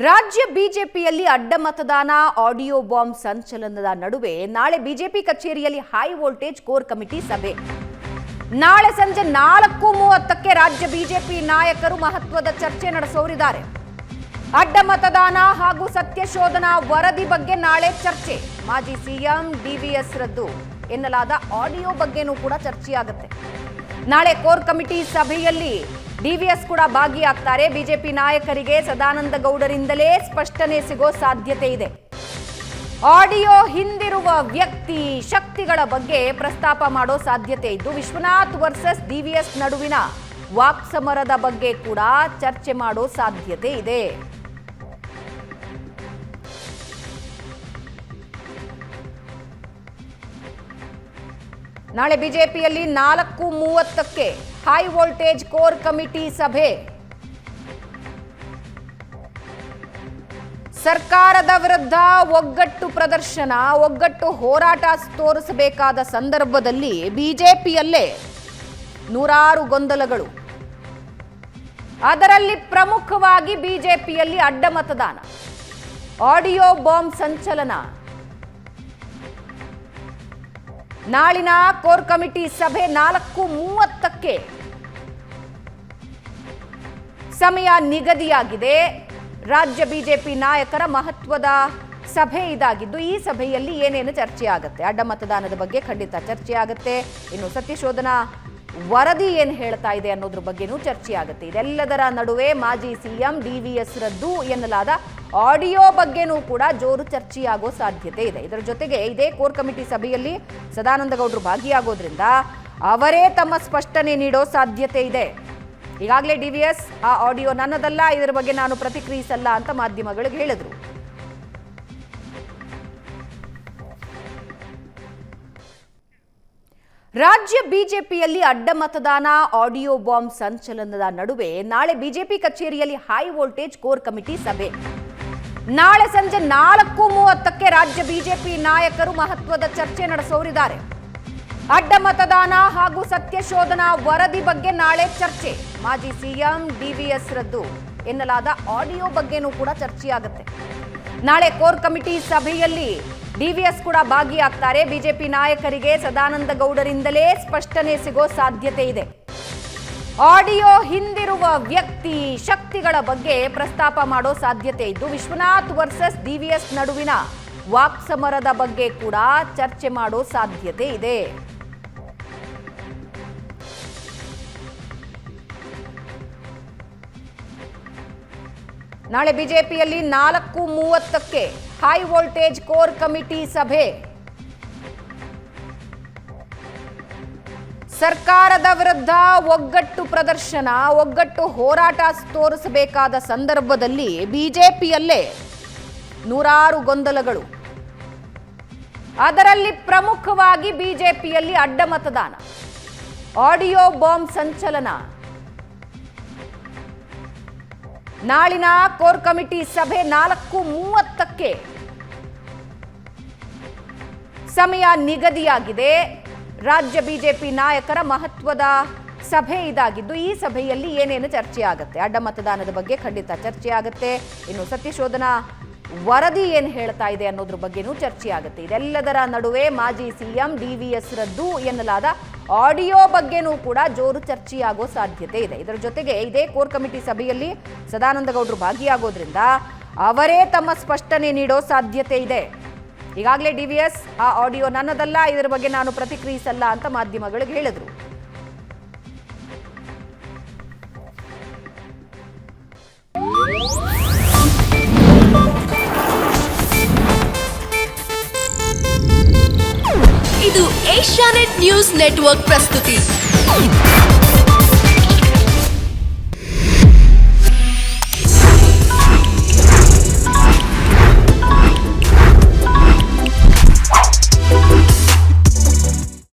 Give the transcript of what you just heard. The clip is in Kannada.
ರಾಜ್ಯ ಬಿಜೆಪಿಯಲ್ಲಿ ಅಡ್ಡ ಮತದಾನ ಆಡಿಯೋ ಬಾಂಬ್ ಸಂಚಲನದ ನಡುವೆ ನಾಳೆ ಬಿಜೆಪಿ ಕಚೇರಿಯಲ್ಲಿ ಹೈ ವೋಲ್ಟೇಜ್ ಕೋರ್ ಕಮಿಟಿ ಸಭೆ. ನಾಳೆ ಸಂಜೆ 4:30ಕ್ಕೆ ರಾಜ್ಯ ಬಿಜೆಪಿ ನಾಯಕರು ಮಹತ್ವದ ಚರ್ಚೆ ನಡೆಸೋರಿದ್ದಾರೆ. ಅಡ್ಡ ಮತದಾನ ಹಾಗೂ ಸತ್ಯಶೋಧನಾ ವರದಿ ಬಗ್ಗೆ ನಾಳೆ ಚರ್ಚೆ. ಮಾಜಿ ಸಿಎಂ ಡಿವಿಎಸ್ ರದ್ದು ಎನ್ನಲಾದ ಆಡಿಯೋ ಬಗ್ಗೆನೂ ಕೂಡ ಚರ್ಚೆಯಾಗುತ್ತೆ. ನಾಳೆ ಕೋರ್ ಕಮಿಟಿ ಸಭೆಯಲ್ಲಿ ಡಿವಿಎಸ್ ಕೂಡ ಭಾಗಿಯಾಗ್ತಾರೆ. ಬಿಜೆಪಿ ನಾಯಕರಿಗೆ ಸದಾನಂದ ಗೌಡರಿಂದಲೇ ಸ್ಪಷ್ಟನೆ ಸಿಗೋ ಸಾಧ್ಯತೆ ಇದೆ. ಆಡಿಯೋ ಹಿಂದಿರುವ ವ್ಯಕ್ತಿ ಶಕ್ತಿಗಳ ಬಗ್ಗೆ ಪ್ರಸ್ತಾಪ ಮಾಡೋ ಸಾಧ್ಯತೆ ಇದ್ದು, ವಿಶ್ವನಾಥ್ ವರ್ಸಸ್ ಡಿವಿಎಸ್ ನಡುವಿನ ವಾಕ್ಸಮರದ ಬಗ್ಗೆ ಕೂಡ ಚರ್ಚೆ ಮಾಡೋ ಸಾಧ್ಯತೆ ಇದೆ. ನಾಳೆ ಬಿಜೆಪಿಯಲ್ಲಿ 4:30ಕ್ಕೆ ಹೈ ವೋಲ್ಟೇಜ್ ಕೋರ್ ಕಮಿಟಿ ಸಭೆ. ಸರ್ಕಾರದ ವಿರುದ್ಧ ಒಗ್ಗಟ್ಟು ಪ್ರದರ್ಶನ, ಒಗ್ಗಟ್ಟು ಹೋರಾಟ ತೋರಿಸಬೇಕಾದ ಸಂದರ್ಭದಲ್ಲಿ ಬಿಜೆಪಿಯಲ್ಲೇ ನೂರಾರು ಗೊಂದಲಗಳು. ಅದರಲ್ಲಿ ಪ್ರಮುಖವಾಗಿ ಬಿಜೆಪಿಯಲ್ಲಿ ಅಡ್ಡ ಮತದಾನ, ಆಡಿಯೋ ಬಾಂಬ್ ಸಂಚಲನ. ನಾಳಿನ ಕೋರ್ ಕಮಿಟಿ ಸಭೆ 4:30ಕ್ಕೆ ಸಮಯ ನಿಗದಿಯಾಗಿದೆ. ರಾಜ್ಯ ಬಿಜೆಪಿ ನಾಯಕರ ಮಹತ್ವದ ಸಭೆ ಇದಾಗಿದ್ದು, ಈ ಸಭೆಯಲ್ಲಿ ಏನೇನು ಚರ್ಚೆ ಆಗುತ್ತೆ? ಅಡ್ಡ ಮತದಾನದ ಬಗ್ಗೆ ಖಂಡಿತ ಚರ್ಚೆ ಆಗುತ್ತೆ. ಇನ್ನು ಸತ್ಯಶೋಧನಾ ವರದಿ ಏನು ಹೇಳ್ತಾ ಇದೆ ಅನ್ನೋದ್ರ ಬಗ್ಗೆನೂ ಚರ್ಚೆ ಆಗುತ್ತೆ. ಇದೆಲ್ಲದರ ನಡುವೆ ಮಾಜಿ ಸಿಎಂ ಡಿವಿಎಸ್ ರದ್ದು ಎನ್ನಲಾದ ಆಡಿಯೋ ಬಗ್ಗೆನೂ ಕೂಡ ಜೋರು ಚರ್ಚೆಯಾಗೋ ಸಾಧ್ಯತೆ ಇದೆ. ಇದರ ಜೊತೆಗೆ ಇದೇ ಕೋರ್ ಕಮಿಟಿ ಸಭೆಯಲ್ಲಿ ಸದಾನಂದ ಗೌಡರು ಭಾಗಿಯಾಗೋದ್ರಿಂದ ಅವರೇ ತಮ್ಮ ಸ್ಪಷ್ಟನೆ ನೀಡೋ ಸಾಧ್ಯತೆ ಇದೆ. ಈಗಾಗಲೇ ಡಿವಿಎಸ್ ಆ ಆಡಿಯೋ ನನ್ನದಲ್ಲ, ಇದರ ಬಗ್ಗೆ ನಾನು ಪ್ರತಿಕ್ರಿಯಿಸಲ್ಲ ಅಂತ ಮಾಧ್ಯಮಗಳಿಗೆ ಹೇಳಿದ್ರು. ರಾಜ್ಯ ಬಿಜೆಪಿಯಲ್ಲಿ ಅಡ್ಡ ಮತದಾನ ಆಡಿಯೋ ಬಾಂಬ್ ಸಂಚಲನದ ನಡುವೆ ನಾಳೆ ಬಿಜೆಪಿ ಕಚೇರಿಯಲ್ಲಿ ಹೈ ವೋಲ್ಟೇಜ್ ಕೋರ್ ಕಮಿಟಿ ಸಭೆ. ನಾಳೆ ಸಂಜೆ 4:30ಕ್ಕೆ ರಾಜ್ಯ ಬಿಜೆಪಿ ನಾಯಕರು ಮಹತ್ವದ ಚರ್ಚೆ ನಡೆಸೋರಿದ್ದಾರೆ. ಅಡ್ಡ ಮತದಾನ ಹಾಗೂ ಸತ್ಯಶೋಧನಾ ವರದಿ ಬಗ್ಗೆ ನಾಳೆ ಚರ್ಚೆ. ಮಾಜಿ ಸಿಎಂ ಡಿವಿಎಸ್ ರದ್ದು ಎನ್ನಲಾದ ಆಡಿಯೋ ಬಗ್ಗೆನೂ ಕೂಡ ಚರ್ಚೆಯಾಗುತ್ತೆ. ನಾಳೆ ಕೋರ್ ಕಮಿಟಿ ಸಭೆಯಲ್ಲಿ ಡಿವಿಎಸ್ ಕೂಡ ಭಾಗಿಯಾಗ್ತಾರೆ. ಬಿಜೆಪಿ ನಾಯಕರಿಗೆ ಸದಾನಂದ ಗೌಡರಿಂದಲೇ ಸ್ಪಷ್ಟನೆ ಸಿಗೋ ಸಾಧ್ಯತೆ ಇದೆ. ಆಡಿಯೋ ಹಿಂದಿರುವ ವ್ಯಕ್ತಿ ಶಕ್ತಿಗಳ ಬಗ್ಗೆ ಪ್ರಸ್ತಾಪ ಮಾಡೋ ಸಾಧ್ಯತೆ ಇದ್ದು, ವಿಶ್ವನಾಥ್ ವರ್ಸಸ್ ಡಿವಿಎಸ್ ನಡುವಿನ ವಾಕ್ಸಮರದ ಬಗ್ಗೆ ಕೂಡ ಚರ್ಚೆ ಮಾಡೋ ಸಾಧ್ಯತೆ ಇದೆ. ನಾಳೆ ಬಿಜೆಪಿಯಲ್ಲಿ 4:30ಕ್ಕೆ ಹೈ ವೋಲ್ಟೇಜ್ ಕೋರ್ ಕಮಿಟಿ ಸಭೆ. ಸರ್ಕಾರದ ವಿರುದ್ಧ ಒಗ್ಗಟ್ಟು ಪ್ರದರ್ಶನ, ಒಗ್ಗಟ್ಟು ಹೋರಾಟ ತೋರಿಸಬೇಕಾದ ಸಂದರ್ಭದಲ್ಲಿ ಬಿಜೆಪಿಯಲ್ಲೇ ನೂರಾರು ಗೊಂದಲಗಳು. ಅದರಲ್ಲಿ ಪ್ರಮುಖವಾಗಿ ಬಿಜೆಪಿಯಲ್ಲಿ ಅಡ್ಡ ಮತದಾನ, ಆಡಿಯೋ ಬಾಂಬ್ ಸಂಚಲನ. ನಾಳಿನ ಕೋರ್ ಕಮಿಟಿ ಸಭೆ 4:30ಕ್ಕೆ ಸಮಯ ನಿಗದಿಯಾಗಿದೆ. ರಾಜ್ಯ ಬಿಜೆಪಿ ನಾಯಕರ ಮಹತ್ವದ ಸಭೆ ಇದಾಗಿದ್ದು, ಈ ಸಭೆಯಲ್ಲಿ ಏನೇನು ಚರ್ಚೆ ಆಗುತ್ತೆ? ಅಡ್ಡ ಮತದಾನದ ಬಗ್ಗೆ ಖಂಡಿತ ಚರ್ಚೆ ಆಗುತ್ತೆ. ಇನ್ನು ಸತ್ಯಶೋಧನಾ ವರದಿ ಏನು ಹೇಳ್ತಾ ಇದೆ ಅನ್ನೋದ್ರ ಬಗ್ಗೆನೂ ಚರ್ಚೆ ಆಗುತ್ತೆ. ಇದೆಲ್ಲದರ ನಡುವೆ ಮಾಜಿ ಸಿಎಂ ಡಿವಿಎಸ್ ರದ್ದು ಎನ್ನಲಾದ ಆಡಿಯೋ ಬಗ್ಗೆನೂ ಕೂಡ ಜೋರು ಚರ್ಚೆಯಾಗೋ ಸಾಧ್ಯತೆ ಇದೆ. ಇದರ ಜೊತೆಗೆ ಇದೇ ಕೋರ್ ಕಮಿಟಿ ಸಭೆಯಲ್ಲಿ ಸದಾನಂದ ಗೌಡರು ಭಾಗಿಯಾಗೋದ್ರಿಂದ ಅವರೇ ತಮ್ಮ ಸ್ಪಷ್ಟನೆ ನೀಡೋ ಸಾಧ್ಯತೆ ಇದೆ. ಈಗಾಗಲೇ ಡಿವಿಎಸ್ ಆ ಆಡಿಯೋ ನನ್ನದಲ್ಲ, ಇದರ ಬಗ್ಗೆ ನಾನು ಪ್ರತಿಕ್ರಿಯಿಸಲ್ಲ ಅಂತ ಮಾಧ್ಯಮಗಳಿಗೆ ಹೇಳಿದ್ರು. ಇದು ಏಷ್ಯಾನೆಟ್ ನ್ಯೂಸ್ ನೆಟ್ವರ್ಕ್ ಪ್ರಸ್ತುತಿ.